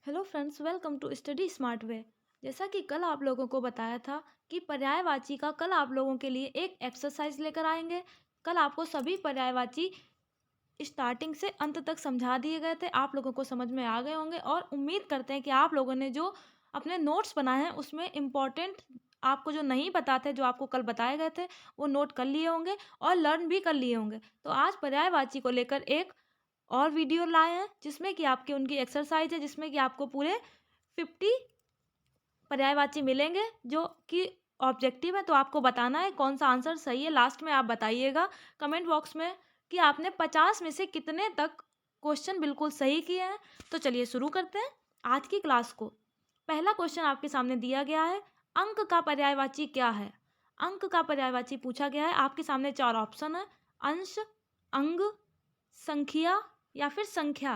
Hello friends, welcome to study smart way. जैसा कि कल आप लोगों को बताया था कि पर्यायवाची का कल आप लोगों के लिए एक एक्सरसाइज लेकर आएंगे। कल आपको सभी पर्यायवाची स्टार्टिंग से अंत तक समझा दिए गए थे, आप लोगों को समझ में आ गए होंगे और उम्मीद करते हैं कि आप लोगों ने जो अपने नोट्स बनाए हैं उसमें इम्पॉर्टेंट आपको जो नहीं पता थे, जो आपको कल बताए गए थे, वो नोट कर लिए होंगे और लर्न भी कर लिए होंगे। तो आज पर्यायवाची को लेकर एक और वीडियो लाए हैं जिसमें कि आपकी उनकी एक्सरसाइज है, जिसमें कि आपको पूरे 50 पर्यायवाची मिलेंगे जो कि ऑब्जेक्टिव है। तो आपको बताना है कौन सा आंसर सही है। लास्ट में आप बताइएगा कमेंट बॉक्स में कि आपने 50 में से कितने तक क्वेश्चन बिल्कुल सही किए हैं। तो चलिए शुरू करते हैं आज की क्लास को। पहला क्वेश्चन आपके सामने दिया गया है, अंक का पर्यायवाची क्या है। अंक का पर्यायवाची पूछा गया है। आपके सामने 4 ऑप्शन है, अंश, अंग, संख्या या फिर संख्या।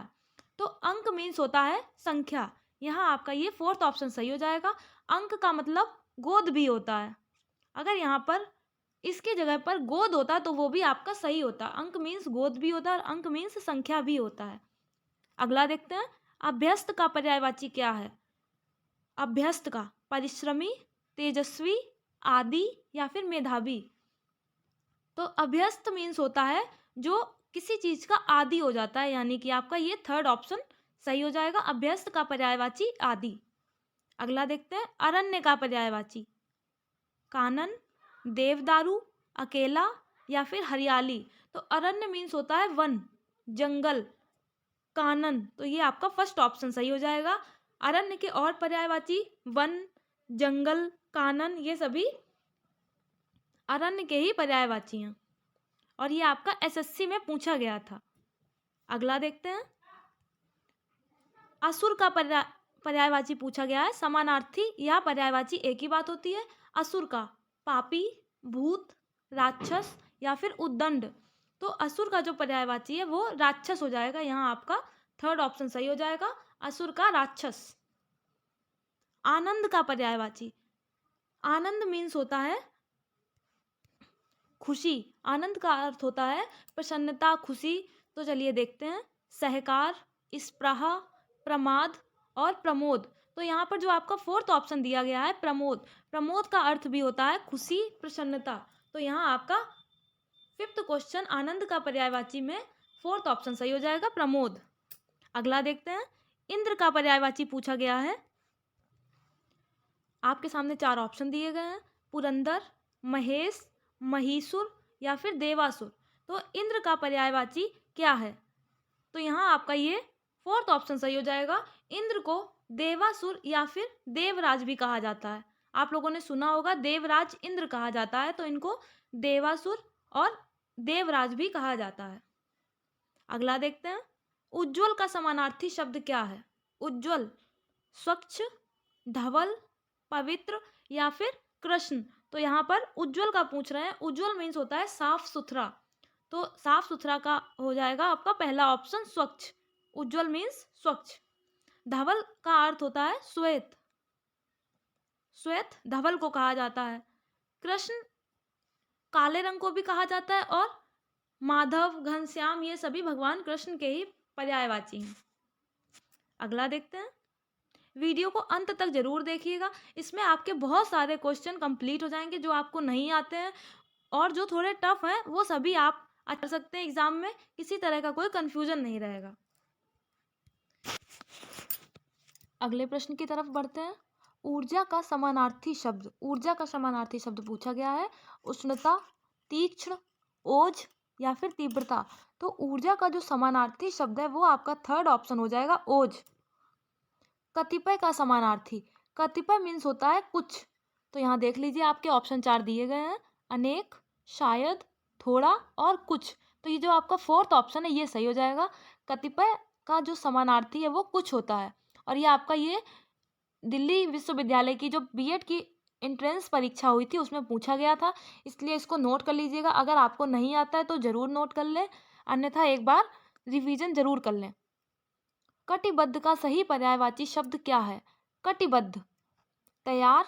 तो अंक मीन्स होता है संख्या। यहाँ आपका ये 4th ऑप्शन सही हो जाएगा। अंक का मतलब गोद भी होता है। अगर यहाँ पर इसके जगह पर गोद होता तो वो भी आपका सही होता। अंक मीन्स गोद भी होता है और अंक मीन्स संख्या भी होता है। अगला देखते हैं, अभ्यस्त का पर्यायवाची क्या है। अभ्यस्त का परिश्रमी, तेजस्वी, आदि या फिर मेधावी। तो अभ्यस्त मीन्स होता है जो किसी चीज का आदि हो जाता है, यानी कि आपका ये 3rd ऑप्शन सही हो जाएगा। अभ्यस्त का पर्यायवाची आदि। अगला देखते हैं, अरण्य का पर्यायवाची कानन, देवदारू, अकेला या फिर हरियाली। तो अरण्य मीन्स होता है वन, जंगल, कानन। तो ये आपका फर्स्ट ऑप्शन सही हो जाएगा। अरण्य के और पर्यायवाची वन, जंगल, कानन, ये सभी अरण्य के ही पर्यायवाची हैं और ये आपका एसएससी में पूछा गया था। अगला देखते हैं, असुर का पर्यायवाची पूछा गया है। समानार्थी या पर्यायवाची एक ही बात होती है। असुर का पापी, भूत, राक्षस या फिर उद्दंड। तो असुर का जो पर्यायवाची है वो राक्षस हो जाएगा। यहाँ आपका 3rd ऑप्शन सही हो जाएगा, असुर का राक्षस। आनंद का पर्यायवाची, आनंद मीन्स होता है खुशी। आनंद का अर्थ होता है प्रसन्नता, खुशी। तो चलिए देखते हैं, सहकार, स्पृहा, प्रमाद और प्रमोद। तो यहाँ पर जो आपका 4th ऑप्शन दिया गया है प्रमोद, प्रमोद का अर्थ भी होता है खुशी, प्रसन्नता। तो यहाँ आपका 5th क्वेश्चन आनंद का पर्यायवाची में 4th ऑप्शन सही हो जाएगा, प्रमोद। अगला देखते हैं, इंद्र का पर्यायवाची पूछा गया है। आपके सामने 4 ऑप्शन दिए गए हैं, पुरंदर, महेश, महिषुर या फिर देवासुर। तो इंद्र का पर्यायवाची क्या है। तो यहाँ आपका ये 4th ऑप्शन सही हो जाएगा। इंद्र को देवासुर या फिर देवराज भी कहा जाता है। आप लोगों ने सुना होगा देवराज इंद्र कहा जाता है, तो इनको देवासुर और देवराज भी कहा जाता है। अगला देखते हैं, उज्ज्वल का समानार्थी शब्द क्या है। उज्ज्वल स्वच्छ, धवल, पवित्र या फिर कृष्ण। तो यहाँ पर उज्ज्वल का पूछ रहे हैं। उज्ज्वल मीन्स होता है साफ सुथरा। तो साफ सुथरा का हो जाएगा आपका पहला ऑप्शन स्वच्छ। उज्ज्वल मीन्स स्वच्छ। धवल का अर्थ होता है श्वेत, श्वेत धवल को कहा जाता है। कृष्ण काले रंग को भी कहा जाता है और माधव, घनश्याम, ये सभी भगवान कृष्ण के ही पर्यायवाची हैं। अगला देखते हैं, वीडियो को अंत तक जरूर देखिएगा। इसमें आपके बहुत सारे क्वेश्चन कंप्लीट हो जाएंगे जो आपको नहीं आते हैं और जो थोड़े टफ हैं वो सभी आप कर सकते हैं एग्जाम में। किसी तरह का कोई कंफ्यूजन नहीं रहेगा। अगले प्रश्न की तरफ बढ़ते हैं, ऊर्जा का समानार्थी शब्द। ऊर्जा का समानार्थी शब्द पूछा गया है, उष्णता, तीक्ष्ण, ओज या फिर तीव्रता। तो ऊर्जा का जो समानार्थी शब्द है वो आपका 3rd ऑप्शन हो जाएगा, ओज। कतिपय का समानार्थी, कतिपय मीन्स होता है कुछ। तो यहाँ देख लीजिए आपके ऑप्शन 4 दिए गए हैं, अनेक, शायद, थोड़ा और कुछ। तो ये जो आपका 4th ऑप्शन है ये सही हो जाएगा। कतिपय का जो समानार्थी है वो कुछ होता है और ये आपका ये दिल्ली विश्वविद्यालय की जो बीएड की एंट्रेंस परीक्षा हुई थी उसमें पूछा गया था, इसलिए इसको नोट कर लीजिएगा। अगर आपको नहीं आता है तो ज़रूर नोट कर लें, अन्यथा एक बार रिवीजन ज़रूर कर लें। कटिबद्ध का सही पर्यायवाची शब्द क्या है। कटिबद्ध तैयार,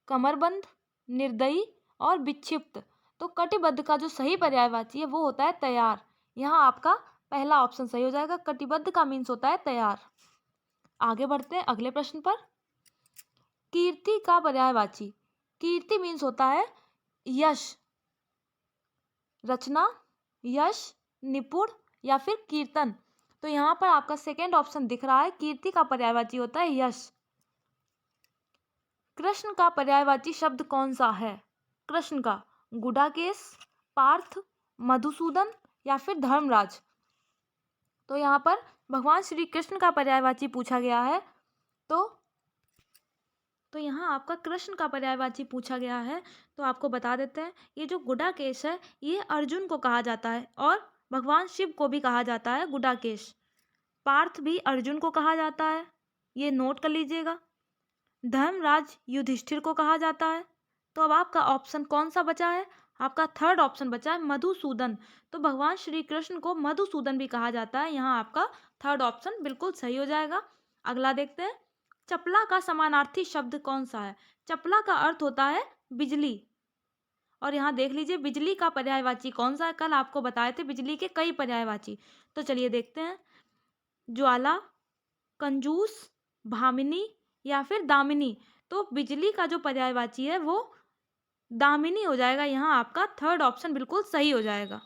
कमरबंद, निर्दयी और विक्षिप्त। तो कटिबद्ध का जो सही पर्यायवाची है वो होता है तैयार। यहाँ आपका पहला ऑप्शन सही हो जाएगा। कटिबद्ध का मीन्स होता है तैयार। आगे बढ़ते हैं अगले प्रश्न पर। कीर्ति का पर्यायवाची। कीर्ति मीन्स होता है यश, रचना, यश, निपुण या फिर कीर्तन। तो यहाँ पर आपका सेकेंड ऑप्शन दिख रहा है, कीर्ति का पर्यायवाची होता है यश। कृष्ण का पर्यायवाची शब्द कौन सा है? कृष्ण का गुडाकेश, पार्थ, मधुसूदन या फिर धर्मराज। तो यहाँ पर भगवान श्री कृष्ण का पर्यायवाची पूछा गया है। तो यहाँ आपका कृष्ण का पर्यायवाची पूछा गया है। तो आपको बता देते हैं, ये जो गुडाकेश है ये अर्जुन को कहा जाता है और भगवान शिव को भी कहा जाता है गुडाकेश। पार्थ भी अर्जुन को कहा जाता है, ये नोट कर लीजिएगा। धर्मराज युधिष्ठिर को कहा जाता है। तो अब आपका ऑप्शन कौन सा बचा है? आपका थर्ड ऑप्शन बचा है मधुसूदन। तो भगवान श्री कृष्ण को मधुसूदन भी कहा जाता है। यहाँ आपका थर्ड ऑप्शन बिल्कुल सही हो जाएगा। अगला देखते हैं, चपला का समानार्थी शब्द कौन सा है? चपला का अर्थ होता है बिजली। और यहाँ देख लीजिए बिजली का पर्यायवाची कौन सा है। कल आपको बताए थे बिजली के कई पर्यायवाची। तो चलिए देखते हैं, ज्वाला, कंजूस, भामिनी या फिर दामिनी। तो बिजली का जो पर्यायवाची है वो दामिनी हो जाएगा। यहाँ आपका थर्ड ऑप्शन बिल्कुल सही हो जाएगा।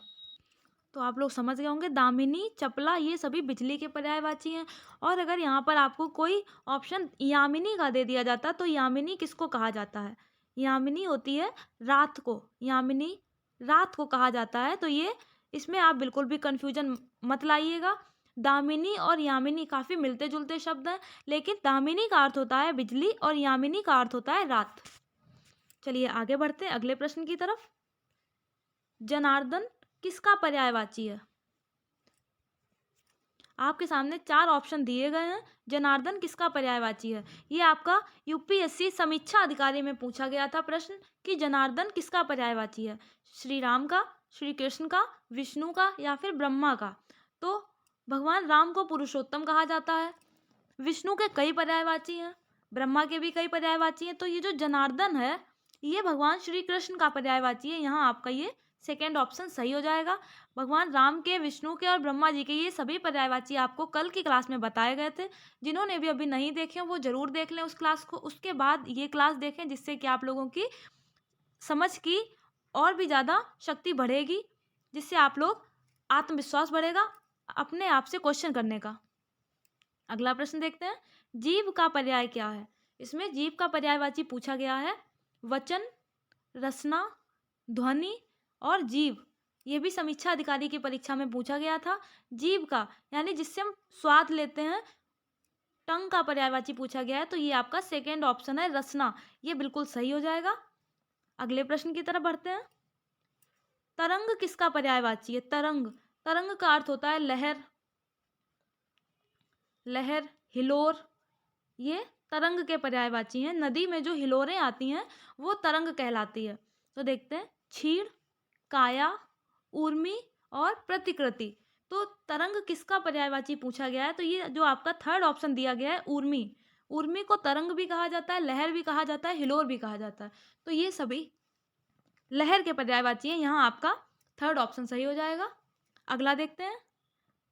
तो आप लोग समझ गए होंगे, दामिनी, चपला ये सभी बिजली के पर्यायवाची हैं। और अगर यहाँ पर आपको कोई ऑप्शन यामिनी का दे दिया जाता तो यामिनी किसको कहा जाता है? यामिनी होती है रात को, यामिनी रात को कहा जाता है। तो ये इसमें आप बिल्कुल भी कंफ्यूजन मत लाइएगा। दामिनी और यामिनी काफ़ी मिलते जुलते शब्द हैं, लेकिन दामिनी का अर्थ होता है बिजली और यामिनी का अर्थ होता है रात। चलिए आगे बढ़ते हैं अगले प्रश्न की तरफ। जनार्दन किसका पर्यायवाची है? आपके सामने 4 ऑप्शन दिए गए हैं। जनार्दन किसका पर्यायवाची है? ये आपका यूपीएससी समीक्षा अधिकारी में पूछा गया था प्रश्न कि जनार्दन किसका पर्यायवाची है? श्री राम का, श्री कृष्ण का, विष्णु का या फिर ब्रह्मा का। तो भगवान राम को पुरुषोत्तम कहा जाता है। विष्णु के कई पर्यायवाची हैं, ब्रह्मा के भी कई पर्यायवाची हैं। तो ये जो जनार्दन है ये भगवान श्री कृष्ण का पर्यायवाची है। यहाँ आपका ये सेकेंड ऑप्शन सही हो जाएगा। भगवान राम के, विष्णु के और ब्रह्मा जी के ये सभी पर्यायवाची आपको कल की क्लास में बताए गए थे। जिन्होंने भी अभी नहीं देखे वो जरूर देख लें उस क्लास को, उसके बाद ये क्लास देखें, जिससे कि आप लोगों की समझ की और भी ज़्यादा शक्ति बढ़ेगी, जिससे आप लोग आत्मविश्वास बढ़ेगा अपने आप से क्वेश्चन करने का। अगला प्रश्न देखते हैं, जीव का पर्याय क्या है? इसमें जीव का पर्यायवाची पूछा गया है वचन, रसना, ध्वनि और जीव। ये भी समीक्षा अधिकारी की परीक्षा में पूछा गया था। जीव का यानी जिससे हम स्वाद लेते हैं, टंग का पर्यायवाची पूछा गया है। तो ये आपका सेकेंड ऑप्शन है रसना, ये बिल्कुल सही हो जाएगा। अगले प्रश्न की तरफ बढ़ते हैं, तरंग किसका पर्यायवाची है? तरंग, तरंग का अर्थ होता है लहर, लहर, हिलोर, ये तरंग के पर्यायवाची हैं। नदी में जो हिलोरें आती हैं वो तरंग कहलाती है। तो देखते हैं, क्षीण, काया, ऊर्मी और प्रतिकृति। तो तरंग किसका पर्यायवाची पूछा गया है? तो ये जो आपका थर्ड ऑप्शन दिया गया है ऊर्मी, ऊर्मी को तरंग भी कहा जाता है, लहर भी कहा जाता है, हिलोर भी कहा जाता है। तो ये सभी लहर के पर्यायवाची हैं। यहाँ आपका थर्ड ऑप्शन सही हो जाएगा। अगला देखते हैं,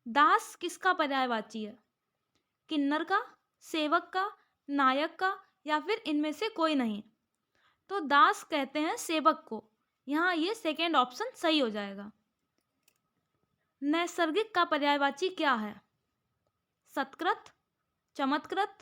दास किसका पर्यायवाची है? किन्नर का, सेवक का, नायक का या फिर इनमें से कोई नहीं। तो दास कहते हैं सेवक को। यहाँ ये सेकेंड ऑप्शन सही हो जाएगा। नैसर्गिक का पर्यायवाची क्या है? सत्कृत, चमत्कृत,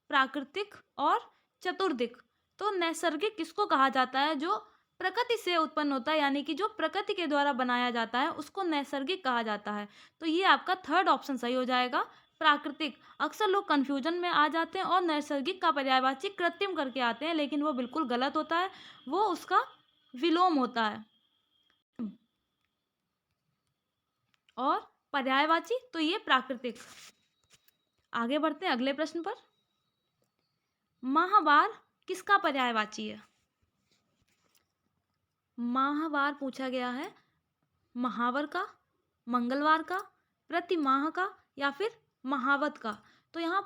प्राकृतिक और चतुर्दिक। तो नैसर्गिक किसको कहा जाता है? जो प्रकृति से उत्पन्न होता है, यानी कि जो प्रकृति के द्वारा बनाया जाता है उसको नैसर्गिक कहा जाता है। तो ये आपका थर्ड ऑप्शन सही हो जाएगा, प्राकृतिक। अक्सर लोग कंफ्यूजन में आ जाते हैं और नैसर्गिक का पर्यायवाची कृत्रिम करके आते हैं, लेकिन वो बिल्कुल गलत होता है, वो उसका विलोम होता है। और पर्यायवाची तो ये प्राकृतिक। आगे बढ़ते हैं अगले प्रश्न पर, माहवार किसका पर्यायवाची है? माहवार पूछा गया है महावर का, मंगलवार का, प्रति माह का या फिर महावत का। तो यहाँ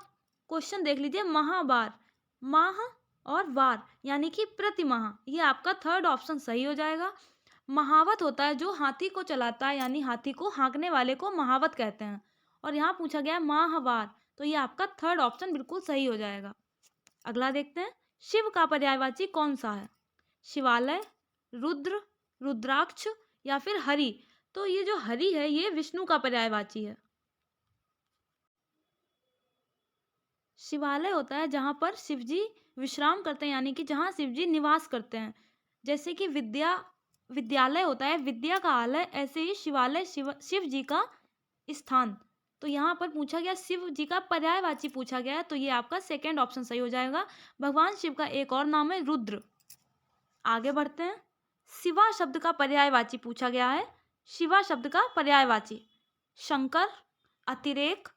क्वेश्चन देख लीजिए, महावार, माह और वार यानी कि प्रति माह, ये आपका थर्ड ऑप्शन सही हो जाएगा। महावत होता है जो हाथी को चलाता है, यानी हाथी को हाँकने वाले को महावत कहते हैं। और यहाँ पूछा गया है माहवार, तो ये आपका थर्ड ऑप्शन बिल्कुल सही हो जाएगा। अगला देखते हैं, शिव का पर्यायवाची कौन सा है? शिवालय, रुद्र, रुद्राक्ष या फिर हरि? तो ये जो हरि है ये विष्णु का पर्यायवाची है। शिवालय होता है जहाँ पर शिव जी विश्राम करते हैं, यानी कि जहाँ शिव जी निवास करते हैं। जैसे कि विद्यालय होता है विद्या का आलय, ऐसे ही शिवालय शिव जी का स्थान। तो यहाँ पर पूछा गया शिव जी का पर्यायवाची पूछा गया है, तो ये आपका सेकंड ऑप्शन सही हो जाएगा। भगवान शिव का एक और नाम है रुद्र। आगे बढ़ते हैं, शिवा शब्द का पर्यायवाची पूछा गया है। शिवा शब्द का पर्यायवाची शंकर, अतिरेक,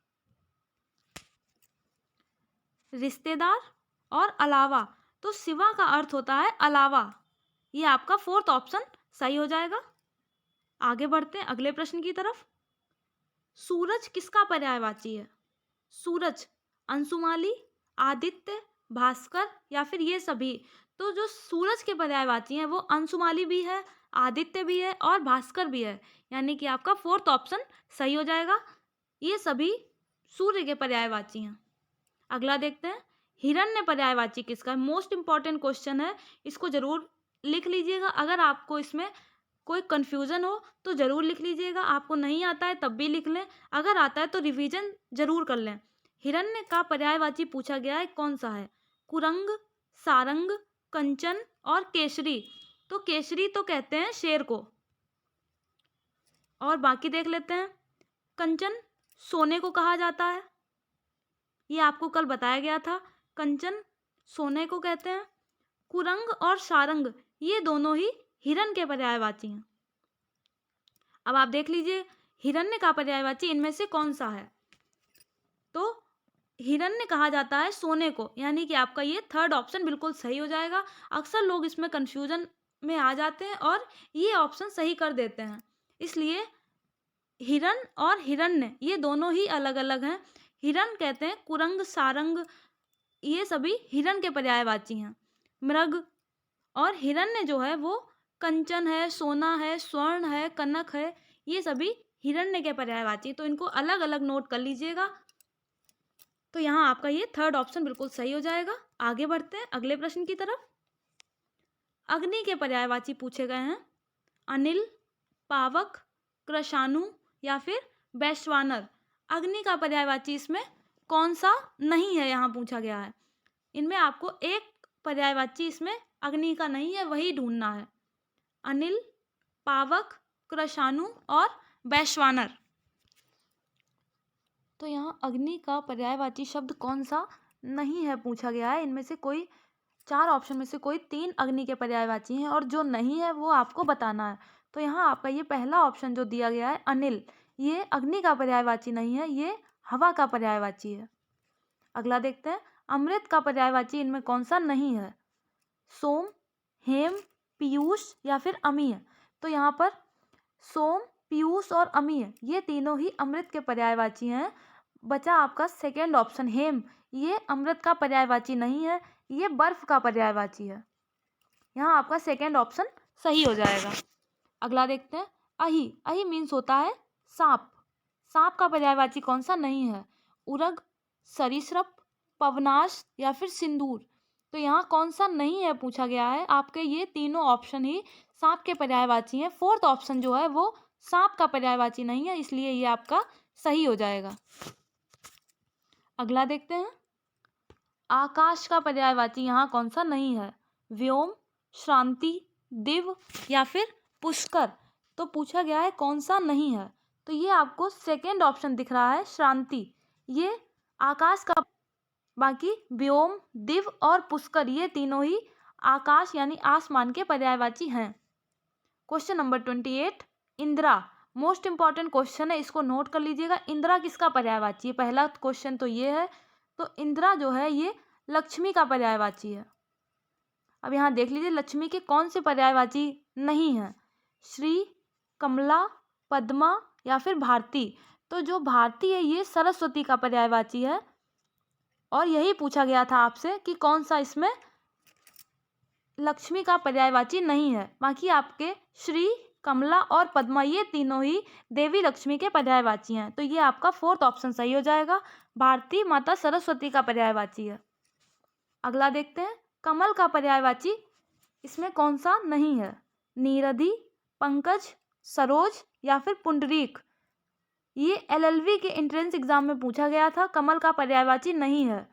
रिश्तेदार और अलावा। तो शिवा का अर्थ होता है अलावा। ये आपका फोर्थ ऑप्शन सही हो जाएगा। आगे बढ़ते हैं अगले प्रश्न की तरफ। सूरज किसका पर्यायवाची है? सूरज, अंशुमाली, आदित्य, भास्कर या फिर ये सभी? तो जो सूरज के पर्यायवाची हैं वो अंशुमाली भी है, आदित्य भी है और भास्कर भी है, यानी कि आपका फोर्थ ऑप्शन सही हो जाएगा। ये सभी सूर्य के पर्यायवाची हैं। अगला देखते हैं, हिरण्य पर्यायवाची किसका है? मोस्ट इंपॉर्टेंट क्वेश्चन है, इसको जरूर लिख लीजिएगा। अगर आपको इसमें कोई कंफ्यूजन हो तो जरूर लिख लीजिएगा, आपको नहीं आता है तब भी लिख लें, अगर आता है तो रिवीजन जरूर कर लें। हिरण्य का पर्यायवाची पूछा गया है कौन सा है? कुरंग, सारंग, कंचन और केसरी। तो केसरी तो कहते हैं शेर को, और बाकी देख लेते हैं। कंचन सोने को कहा जाता है, ये आपको कल बताया गया था, कंचन सोने को कहते हैं। कुरंग और सारंग ये दोनों ही हिरण के पर्यायवाची हैं। अब आप देख लीजिए हिरण्य का पर्यायवाची इनमें से कौन सा है? तो हिरण्य कहा जाता है सोने को, यानी कि आपका ये थर्ड ऑप्शन बिल्कुल सही हो जाएगा। अक्सर लोग इसमें कंफ्यूजन में आ जाते हैं और ये ऑप्शन सही कर देते हैं, इसलिए हिरण और हिरण्य ये दोनों ही अलग अलग हैं। हिरण कहते हैं कुरंग, सारंग ये सभी हिरण के पर्यायवाची हैं। मृग और हिरण्य जो है वो कंचन है, सोना है, स्वर्ण है, कनक है, ये सभी हिरण्य के पर्यायवाची, तो इनको अलग अलग नोट कर लीजिएगा। तो यहाँ आपका ये थर्ड ऑप्शन बिल्कुल सही हो जाएगा। आगे बढ़ते हैं अगले प्रश्न की तरफ। अग्नि के पर्यायवाची पूछे गए हैं, अनिल, पावक, कृशाणु या फिर वैश्वानर। अग्नि का पर्यायवाची इसमें कौन सा नहीं है, यहाँ पूछा गया है। इनमें आपको एक पर्यायवाची इसमें अग्नि का नहीं है, वही ढूंढना है। अनिल, पावक, कृशाणु और वैश्वानर। तो यहाँ अग्नि का पर्यायवाची शब्द कौन सा नहीं है पूछा गया है। इनमें से कोई चार ऑप्शन में से कोई तीन अग्नि के पर्यायवाची हैं और जो नहीं है वो आपको बताना है। तो यहाँ आपका ये पहला ऑप्शन जो दिया गया है अनिल, ये अग्नि का पर्यायवाची नहीं है, ये हवा का पर्यायवाची है। अगला देखते हैं, अमृत का पर्यायवाची इनमें कौन सा नहीं है? सोम, हेम, पीयूष या फिर अमीय। तो यहाँ पर सोम, पीयूष और अमीय ये तीनों ही अमृत के पर्यायवाची हैं। बचा आपका सेकेंड ऑप्शन हेम, ये अमृत का पर्यायवाची नहीं है, ये बर्फ का पर्यायवाची है। यहाँ आपका सेकेंड ऑप्शन सही हो जाएगा। अगला देखते हैं, अहि। अहि मीन्स होता है सांप। सांप का पर्यायवाची कौन सा नहीं है? उरग, सरीसृप, पवनाश या फिर सिंदूर। तो यहाँ कौन सा नहीं है पूछा गया है। आपके ये तीनों ऑप्शन ही सांप के पर्यायवाची हैं। फोर्थ ऑप्शन जो है वो सांप का पर्यायवाची नहीं है, इसलिए ये आपका सही हो जाएगा। अगला देखते हैं, आकाश का पर्यायवाची यहाँ कौन सा नहीं है? व्योम, श्रांति, दिव या फिर पुष्कर। तो पूछा गया है कौन सा नहीं है, तो ये आपको सेकेंड ऑप्शन दिख रहा है श्रांति, ये आकाश का। बाकी व्योम, दिव और पुष्कर ये तीनों ही आकाश यानी आसमान के पर्यायवाची हैं। Question number 28, Indira. Most important question है, इसको नोट कर लीजिएगा। इंद्रा किसका पर्यायवाची है? पहला क्वेश्चन तो ये है। तो इंद्रा जो है ये लक्ष्मी का पर्यायवाची है। अब यहाँ देख लीजिए लक्ष्मी के कौन से पर्यायवाची नहीं है? श्री, कमला, पद्मा या फिर भारती। तो जो भारती है ये सरस्वती का पर्यायवाची है, और यही पूछा गया था आपसे कि कौन सा इसमें लक्ष्मी का पर्यायवाची नहीं है। बाकी आपके श्री, कमला और पद्मा ये तीनों ही देवी लक्ष्मी के पर्यायवाची हैं। तो ये आपका फोर्थ ऑप्शन सही हो जाएगा। भारती माता सरस्वती का पर्यायवाची है। अगला देखते हैं, कमल का पर्यायवाची इसमें कौन सा नहीं है? नीरदी, पंकज, सरोज या फिर पुंडरीक। ये LLB के एंट्रेंस एग्जाम में पूछा गया था, कमल का पर्यायवाची नहीं है।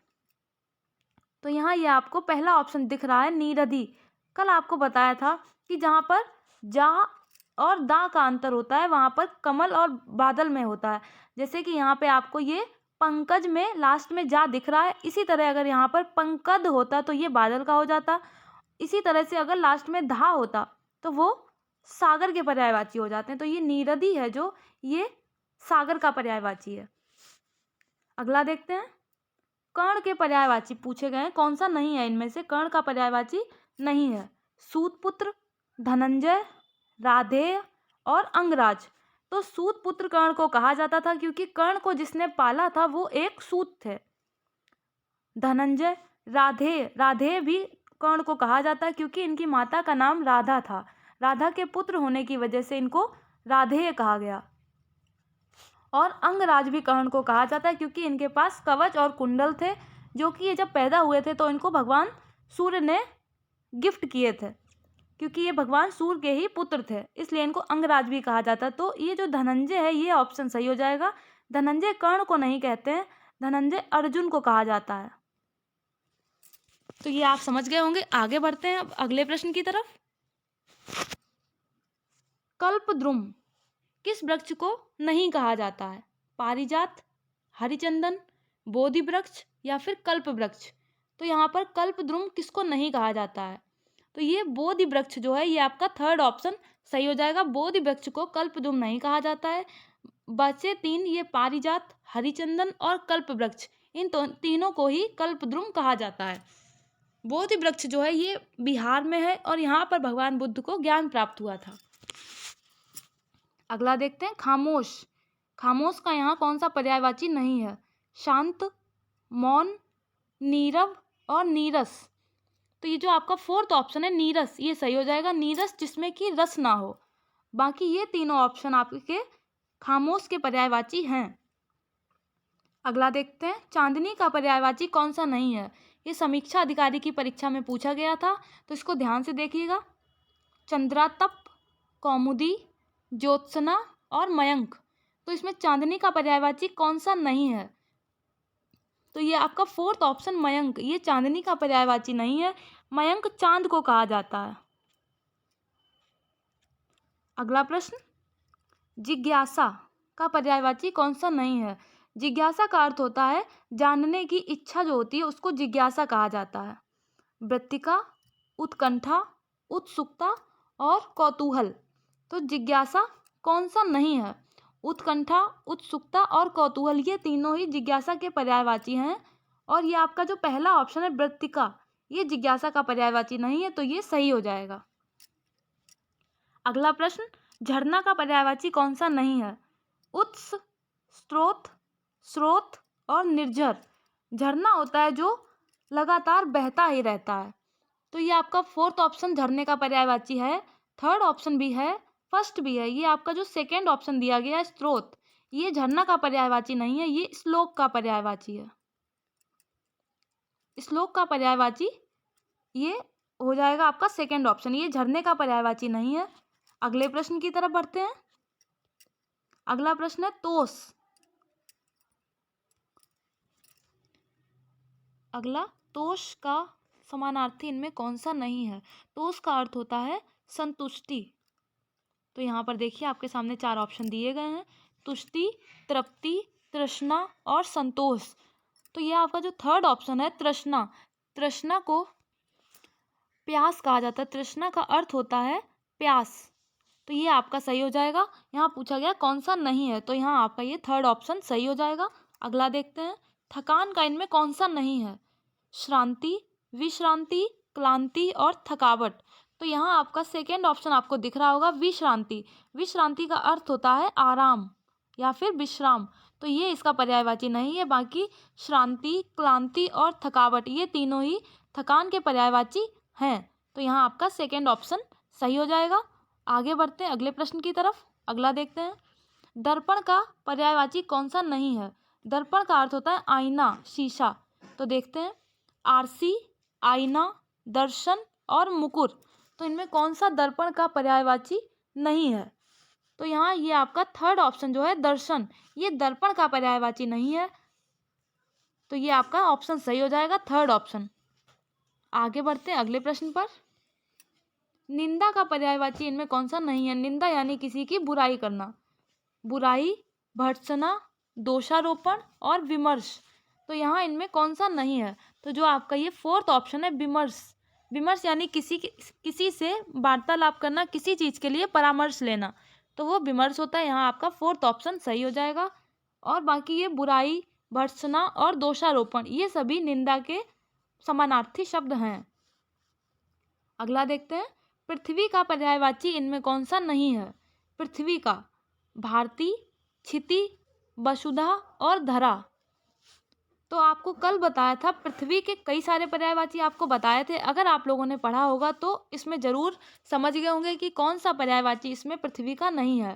तो यहाँ ये आपको पहला ऑप्शन दिख रहा है, नीरदी। कल आपको बताया था कि जहाँ पर जा और दा का अंतर होता है वहाँ पर कमल और बादल में होता है। जैसे कि यहाँ पे आपको ये पंकज में लास्ट में जा दिख रहा है, इसी तरह अगर यहाँ पर पंकद होता तो ये बादल का हो जाता। इसी तरह से अगर लास्ट में धा होता तो वो सागर के पर्यायवाची हो जाते हैं। तो ये नीरदी है जो ये सागर का पर्यायवाची है। अगला देखते हैं, कर्ण के पर्यायवाची पूछे गए हैं, कौन सा नहीं है इनमें से? कर्ण का पर्यायवाची नहीं है। सूतपुत्र, धनंजय, राधेय और अंगराज। तो सूतपुत्र कर्ण को कहा जाता था क्योंकि कर्ण को जिसने पाला था वो एक सूत थे। धनंजय, राधेय भी कर्ण को कहा जाता है क्योंकि इनकी माता का नाम राधा था। राधा के पुत्र होने की वजह से इनको राधेय कहा गया। और अंगराज भी कर्ण को कहा जाता है क्योंकि इनके पास कवच और कुंडल थे, जो कि ये जब पैदा हुए थे तो इनको भगवान सूर्य ने गिफ्ट किए थे। क्योंकि ये भगवान सूर्य के ही पुत्र थे, इसलिए इनको अंगराज भी कहा जाता है। तो ये जो धनंजय है ये ऑप्शन सही हो जाएगा। धनंजय कर्ण को नहीं कहते हैं, धनंजय अर्जुन को कहा जाता है। तो ये आप समझ गए होंगे। आगे बढ़ते हैं अब अगले प्रश्न की तरफ। कल्पद्रुम किस वृक्ष को नहीं कहा जाता है? पारिजात, हरिचंदन, बोधि वृक्ष या फिर कल्प वृक्ष। तो यहाँ पर कल्पद्रुम किसको नहीं कहा जाता है? तो ये बोधि वृक्ष जो है ये आपका थर्ड ऑप्शन सही हो जाएगा। बोधि वृक्ष को कल्पद्रुम नहीं कहा जाता है। बचे तीन, ये पारिजात, हरिचंदन और कल्प वृक्ष, इन तीनों को ही कल्पद्रुम कहा जाता है। बोधि वृक्ष जो है ये बिहार में है और यहाँ पर भगवान बुद्ध को ज्ञान प्राप्त हुआ था। अगला देखते हैं, खामोश। खामोश का यहाँ कौन सा पर्यायवाची नहीं है? शांत, मौन, नीरव और नीरस। तो ये जो आपका फोर्थ ऑप्शन है नीरस, ये सही हो जाएगा। नीरस जिसमें कि रस ना हो। बाकी ये तीनों ऑप्शन आपके खामोश के पर्यायवाची हैं। अगला देखते हैं, चांदनी का पर्यायवाची कौन सा नहीं है? ये समीक्षा अधिकारी की परीक्षा में पूछा गया था, तो इसको ध्यान से देखिएगा। चंद्रातप, कौमुदी, ज्योत्सना और मयंक। तो इसमें चांदनी का पर्यायवाची कौन सा नहीं है? तो ये आपका फोर्थ ऑप्शन मयंक, ये चांदनी का पर्यायवाची नहीं है। मयंक चांद को कहा जाता है। अगला प्रश्न, जिज्ञासा का पर्यायवाची कौन सा नहीं है? जिज्ञासा का अर्थ होता है जानने की इच्छा जो होती है उसको जिज्ञासा कहा जाता है। वृत्तिका, उत्कंठा, उत्सुकता और कौतूहल। तो जिज्ञासा कौन सा नहीं है? उत्कंठा, उत्सुकता और कौतूहल, ये तीनों ही जिज्ञासा के पर्यायवाची हैं। और ये आपका जो पहला ऑप्शन है वृत्तिका, ये जिज्ञासा का पर्यायवाची नहीं है, तो ये सही हो जाएगा। अगला प्रश्न, झरना का पर्यायवाची कौन सा नहीं है? उत्स, स्रोत और निर्झर। झरना होता है जो लगातार बहता ही रहता है। तो ये आपका फोर्थ ऑप्शन झरने का पर्यायवाची है। थर्ड ऑप्शन भी है, फर्स्ट भी है। ये आपका जो सेकेंड ऑप्शन दिया गया है स्रोत, ये झरना का पर्यायवाची नहीं है, ये श्लोक का पर्यायवाची है। श्लोक का पर्यायवाची ये हो जाएगा आपका सेकेंड ऑप्शन, ये झरने का पर्यायवाची नहीं है। अगले प्रश्न की तरफ बढ़ते हैं। अगला प्रश्न है तोष। अगला, तोष का समानार्थी इनमें कौन सा नहीं है? तोष का अर्थ होता है संतुष्टि। तो यहाँ पर देखिए आपके सामने चार ऑप्शन दिए गए हैं, तुष्टि, तृप्ति, तृष्णा और संतोष। तो ये आपका जो थर्ड ऑप्शन है तृष्णा, तृष्णा को प्यास कहा जाता है। तृष्णा का अर्थ होता है प्यास। तो ये आपका सही हो जाएगा। यहाँ पूछा गया कौन सा नहीं है, तो यहाँ आपका ये थर्ड ऑप्शन सही हो जाएगा। अगला देखते हैं, थकान का इनमें कौन सा नहीं है? श्रांति, विश्रांति, क्लांति और थकावट। तो यहाँ आपका सेकेंड ऑप्शन आपको दिख रहा होगा विश्रांति। विश्रांति का अर्थ होता है आराम या फिर विश्राम। तो ये इसका पर्यायवाची नहीं है। बाकी श्रांति, क्लांति और थकावट ये तीनों ही थकान के पर्यायवाची हैं। तो यहाँ आपका सेकेंड ऑप्शन सही हो जाएगा। आगे बढ़ते हैं अगले प्रश्न की तरफ। अगला देखते हैं, दर्पण का पर्यायवाची कौन सा नहीं है? दर्पण का अर्थ होता है आईना, शीशा। तो देखते हैं, आरसी, आईना, दर्शन और मुकुर। तो इनमें कौन सा दर्पण का पर्यायवाची नहीं है? तो यहाँ ये आपका थर्ड ऑप्शन जो है दर्शन, ये दर्पण का पर्यायवाची नहीं है। तो ये आपका ऑप्शन सही हो जाएगा, थर्ड ऑप्शन। आगे बढ़ते हैं अगले प्रश्न पर। निंदा का पर्यायवाची इनमें कौन सा नहीं है? निंदा यानी किसी की बुराई करना, बुराई, भर्त्सना, दोषारोपण और विमर्श। तो यहाँ इनमें कौन सा नहीं है? तो जो आपका ये फोर्थ ऑप्शन है विमर्श। विमर्श यानी किसी से वार्तालाप करना, किसी चीज के लिए परामर्श लेना, तो वो विमर्श होता है। यहाँ आपका फोर्थ ऑप्शन सही हो जाएगा। और बाकी ये बुराई, भर्त्सना और दोषारोपण, ये सभी निंदा के समानार्थी शब्द हैं। अगला देखते हैं, पृथ्वी का पर्यायवाची इनमें कौन सा नहीं है? पृथ्वी का भारती, क्षिति, वसुधा और धरा। तो आपको कल बताया था, पृथ्वी के कई सारे पर्यायवाची आपको बताए थे। अगर आप लोगों ने पढ़ा होगा तो इसमें जरूर समझ गए होंगे कि कौन सा पर्यायवाची इसमें पृथ्वी का नहीं है।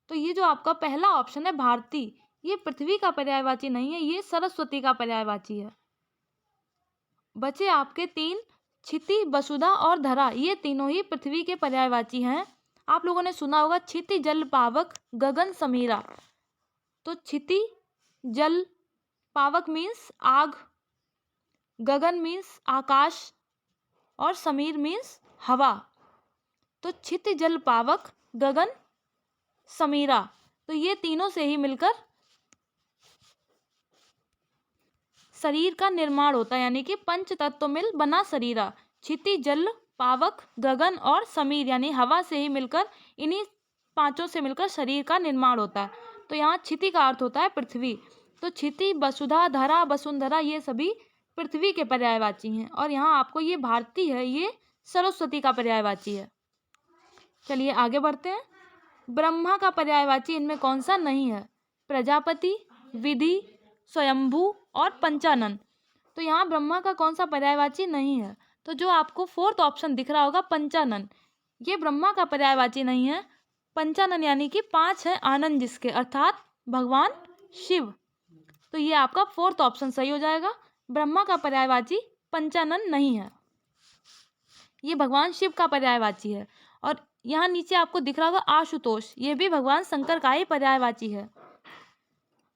तो ये जो आपका पहला ऑप्शन है भारती, ये पृथ्वी का पर्यायवाची नहीं है, ये सरस्वती का पर्यायवाची है। बचे आपके तीन, क्षिति, वसुधा और धरा, ये तीनों ही पृथ्वी के पर्यायवाची हैं। आप लोगों ने सुना होगा क्षिति जल पावक गगन समीरा। तो क्षिति जल पावक मीन्स आग, गगन मीन्स आकाश और समीर मीन्स हवा। तो क्षिति जल पावक गगन समीरा, तो ये तीनों से ही मिलकर शरीर का निर्माण होता है, यानी कि पंच तत्व मिल बना शरीरा। क्षिति जल पावक गगन और समीर यानी हवा से ही मिलकर, इन्हीं पांचों से मिलकर शरीर का निर्माण होता है। तो यहाँ क्षिति का अर्थ होता है पृथ्वी। तो क्षिति, वसुधा, धरा, वसुंधरा, ये सभी पृथ्वी के पर्यायवाची हैं। और यहाँ आपको ये भारती है, ये सरस्वती का पर्यायवाची है। चलिए आगे बढ़ते हैं। ब्रह्मा का पर्यायवाची इनमें कौन सा नहीं है? प्रजापति, विधि, स्वयंभू और पंचानन। तो यहाँ ब्रह्मा का कौन सा पर्यायवाची नहीं है? तो जो आपको फोर्थ ऑप्शन दिख रहा होगा पंचानन, ये ब्रह्मा का पर्यायवाची नहीं है। पंचानन यानी कि पांच है आनंद जिसके, अर्थात भगवान शिव। तो ये आपका फोर्थ ऑप्शन सही हो जाएगा। ब्रह्मा का पर्यायवाची पंचानन नहीं है, ये भगवान शिव का पर्यायवाची है। और यहाँ नीचे आपको दिख रहा होगा आशुतोष, ये भी भगवान शंकर का ही पर्यायवाची है।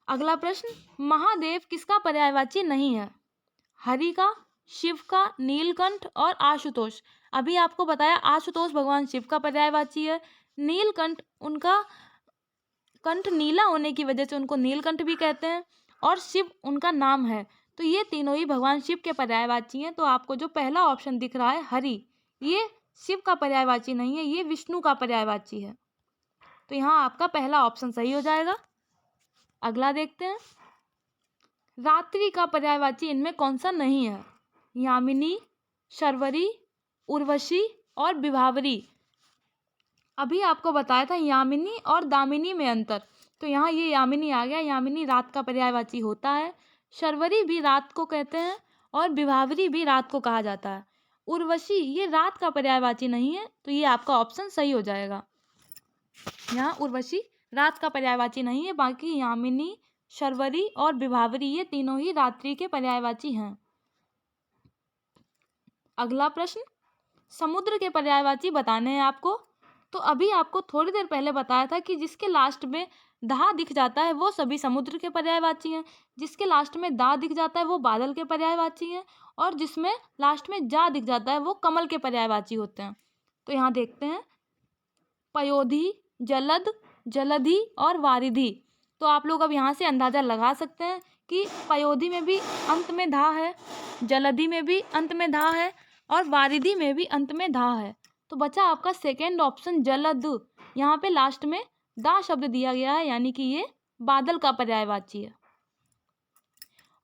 अगला प्रश्न, महादेव किसका पर्यायवाची नहीं है? हरि का, शिव का, नीलकंठ और आशुतोष। अभी आपको बताया आशुतोष भगवान शिव का पर्यायवाची है। नीलकंठ, उनका कंठ नीला होने की वजह से उनको नीलकंठ भी कहते हैं। और शिव उनका नाम है। तो ये तीनों ही भगवान शिव के पर्यायवाची हैं। तो आपको जो पहला ऑप्शन दिख रहा है हरि, ये शिव का पर्यायवाची नहीं है, ये विष्णु का पर्यायवाची है। तो यहाँ आपका पहला ऑप्शन सही हो जाएगा। अगला देखते हैं, रात्रि का पर्यायवाची इनमें कौन सा नहीं है? यामिनी, शर्वरी, उर्वशी और विभावरी। अभी आपको बताया था यामिनी और दामिनी में अंतर, तो यहाँ ये यामिनी आ गया। यामिनी रात का पर्यायवाची होता है। शर्वरी भी रात को कहते हैं और विभावरी भी रात को कहा जाता है। उर्वशी ये रात का पर्यायवाची नहीं है, तो ये आपका ऑप्शन सही हो जाएगा। यहाँ उर्वशी रात का पर्यायवाची नहीं है, बाकी यामिनी, शर्वरी और विभावरी ये तीनों ही रात्रि के पर्यायवाची हैं। अगला प्रश्न, समुद्र के पर्यायवाची बताने हैं आपको। तो अभी आपको थोड़ी देर पहले बताया था कि जिसके लास्ट में धा दिख जाता है वो सभी समुद्र के पर्यायवाची हैं, जिसके लास्ट में दा दिख जाता है वो बादल के पर्यायवाची हैं, और जिसमें लास्ट में जा दिख जाता है वो कमल के पर्यायवाची होते हैं। तो यहाँ देखते हैं, पयोधी, जलद, जलधि और वारिधि। तो आप लोग अब यहाँ से अंदाजा लगा सकते हैं कि पयोधी में भी अंत में धा है, जलधि में भी अंत में धा है और वारिधि में भी अंत में धा है। तो बचा आपका सेकेंड ऑप्शन जलद, यहाँ पे लास्ट में दा शब्द दिया गया है, यानी कि ये बादल का पर्यायवाची है।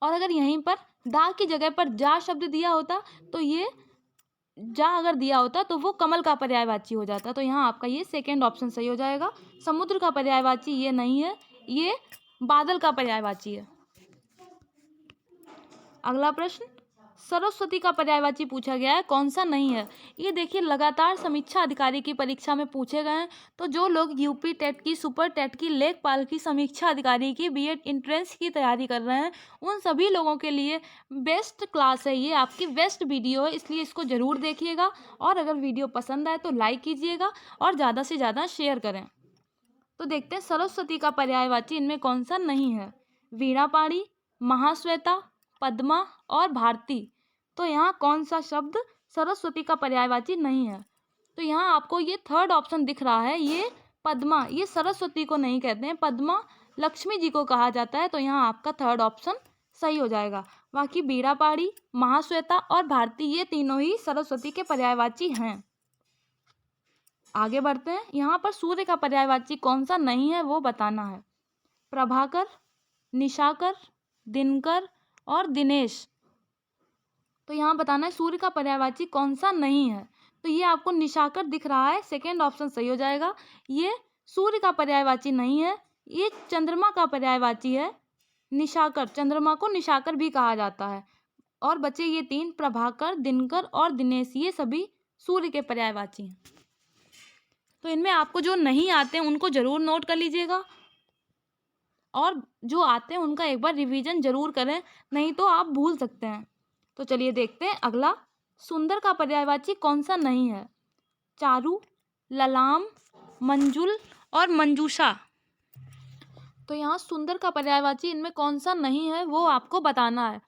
और अगर यहीं पर दा की जगह पर जा शब्द दिया होता, तो ये जा अगर दिया होता तो वो कमल का पर्यायवाची हो जाता। तो यहाँ आपका ये सेकेंड ऑप्शन सही हो जाएगा। समुद्र का पर्यायवाची ये नहीं है, ये बादल का पर्यायवाची है। अगला प्रश्न, सरस्वती का पर्यायवाची पूछा गया है, कौन सा नहीं है? ये देखिए लगातार समीक्षा अधिकारी की परीक्षा में पूछे गए हैं। तो जो लोग यूपी टेट की, सुपर टेट की, लेखपाल की, समीक्षा अधिकारी की, बीएड एंट्रेंस की तैयारी कर रहे हैं, उन सभी लोगों के लिए बेस्ट क्लास है, ये आपकी बेस्ट वीडियो है, इसलिए इसको ज़रूर देखिएगा। और अगर वीडियो पसंद आए तो लाइक कीजिएगा और ज़्यादा से ज़्यादा शेयर करें। तो देखते हैं सरस्वती का पर्यायवाची इनमें कौन सा नहीं है। वीणापाणी, महाश्वेता, पद्मा और भारती। तो यहाँ कौन सा शब्द सरस्वती का पर्यायवाची नहीं है? तो यहाँ आपको ये थर्ड ऑप्शन दिख रहा है, ये पद्मा, ये सरस्वती को नहीं कहते हैं, पद्मा लक्ष्मी जी को कहा जाता है। तो यहाँ आपका थर्ड ऑप्शन सही हो जाएगा। बाकी वीणापाणी, महाश्वेता और भारती ये तीनों ही सरस्वती के पर्यायवाची हैं। आगे बढ़ते हैं। यहाँ पर सूर्य का पर्यायवाची कौन सा नहीं है वो बताना है। प्रभाकर, निशाकर, दिनकर और दिनेश। तो यहाँ बताना है सूर्य का पर्यायवाची कौन सा नहीं है। तो ये आपको निशाकर दिख रहा है, सेकेंड ऑप्शन सही हो जाएगा। ये सूर्य का पर्यायवाची नहीं है, ये चंद्रमा का पर्यायवाची है। निशाकर, चंद्रमा को निशाकर भी कहा जाता है। और बचे ये तीन, प्रभाकर, दिनकर और दिनेश, ये सभी सूर्य के पर्यायवाची हैं। तो इनमें आपको जो नहीं आते हैं उनको ज़रूर नोट कर लीजिएगा और जो आते हैं उनका एक बार रिवीजन ज़रूर करें, नहीं तो आप भूल सकते हैं। तो चलिए देखते हैं अगला। सुंदर का पर्यायवाची कौन सा नहीं है? चारू, ललाम, मंजुल और मंजूषा। तो यहाँ सुंदर का पर्यायवाची इनमें कौन सा नहीं है वो आपको बताना है।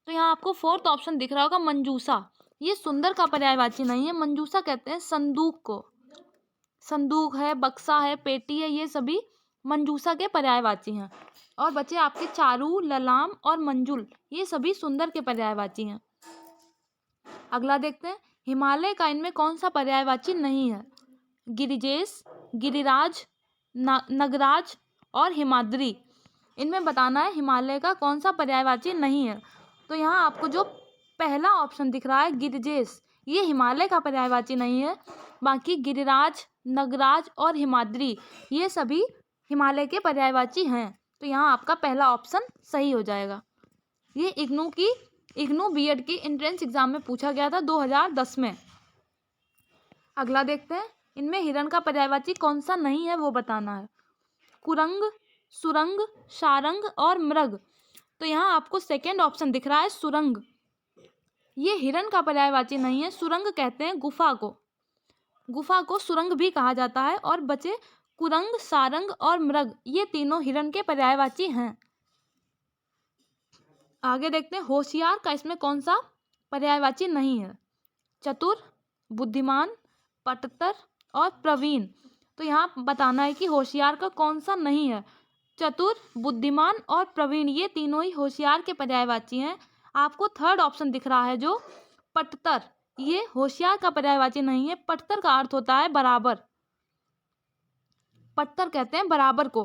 तो यहाँ आपको फोर्थ ऑप्शन दिख रहा होगा, मंजूषा। ये सुंदर का पर्यायवाची नहीं है। मंजूषा कहते हैं संदूक को। संदूक है, बक्सा है, पेटी है, ये सभी मंजूषा के पर्यायवाची हैं। और बचे आपके चारू, ललाम और मंजुल, ये सभी सुंदर के पर्यायवाची हैं। अगला देखते हैं। हिमालय का इनमें कौन सा पर्यायवाची नहीं है? गिरिजेश, गिरिराज, नगराज और हिमाद्री। इनमें बताना है हिमालय का कौन सा पर्यायवाची नहीं है। तो यहाँ आपको जो पहला ऑप्शन दिख रहा है गिरिजेश, ये हिमालय का पर्यायवाची नहीं है। बाकी गिरिराज, नगराज और हिमाद्री ये सभी हिमालय के पर्यायवाची हैं। तो यहाँ आपका पहला ऑप्शन सही हो जाएगा। ये इग्नू बीएड की एंट्रेंस एग्जाम में पूछा गया था 2010 में। अगला देखते हैं। इनमें हिरण का पर्यायवाची कौन सा नहीं है वो बताना है। कुरंग, सुरंग, सारंग और मृग। तो यहाँ आपको सेकेंड ऑप्शन दिख रहा है, सुरंग। ये हिरण का पर्यायवाची नहीं है। सुरंग कहते हैं गुफा को। गुफा को सुरंग भी कहा जाता है। और बचे कुरंग, सारंग और मृग, ये तीनों हिरण के पर्यायवाची हैं। आगे देखते हैं। होशियार का इसमें कौन सा पर्यायवाची नहीं है? चतुर, बुद्धिमान, पटतर और प्रवीण। तो यहाँ बताना है कि होशियार का कौन सा नहीं है। चतुर, बुद्धिमान और प्रवीण, ये तीनों ही होशियार के पर्यायवाची हैं। आपको थर्ड ऑप्शन दिख रहा है जो पटतर, ये होशियार का पर्यायवाची नहीं है। पटतर का अर्थ होता है बराबर। पटतर कहते हैं बराबर को।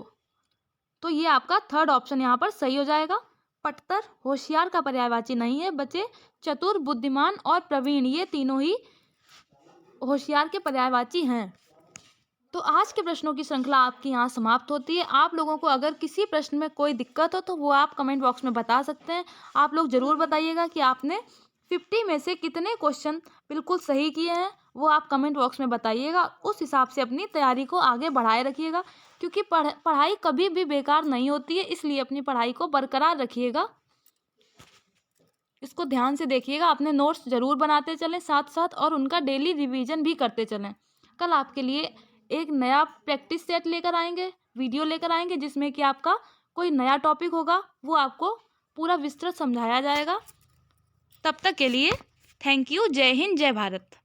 तो ये आपका थर्ड ऑप्शन यहाँ पर सही हो जाएगा। पटतर होशियार का पर्यायवाची नहीं है। बचे चतुर, बुद्धिमान और प्रवीण, ये तीनों ही होशियार के पर्यायवाची हैं। तो आज के प्रश्नों की श्रृंखला आपकी यहाँ समाप्त होती है। आप लोगों को अगर किसी प्रश्न में कोई दिक्कत हो तो वो आप कमेंट बॉक्स में बता सकते हैं। आप लोग ज़रूर बताइएगा कि आपने 50 में से कितने क्वेश्चन बिल्कुल सही किए हैं, वो आप कमेंट बॉक्स में बताइएगा। उस हिसाब से अपनी तैयारी को आगे बढ़ाए रखिएगा, क्योंकि पढ़ाई कभी भी बेकार नहीं होती है, इसलिए अपनी पढ़ाई को बरकरार रखिएगा। इसको ध्यान से देखिएगा, अपने नोट्स ज़रूर बनाते चलें साथ साथ, और उनका डेली रिवीजन भी करते चलें। कल आपके लिए एक नया प्रैक्टिस सेट लेकर आएंगे, वीडियो लेकर आएंगे, जिसमें कि आपका कोई नया टॉपिक होगा, वो आपको पूरा विस्तृत समझाया जाएगा। तब तक के लिए थैंक यू। जय हिंद, जय भारत।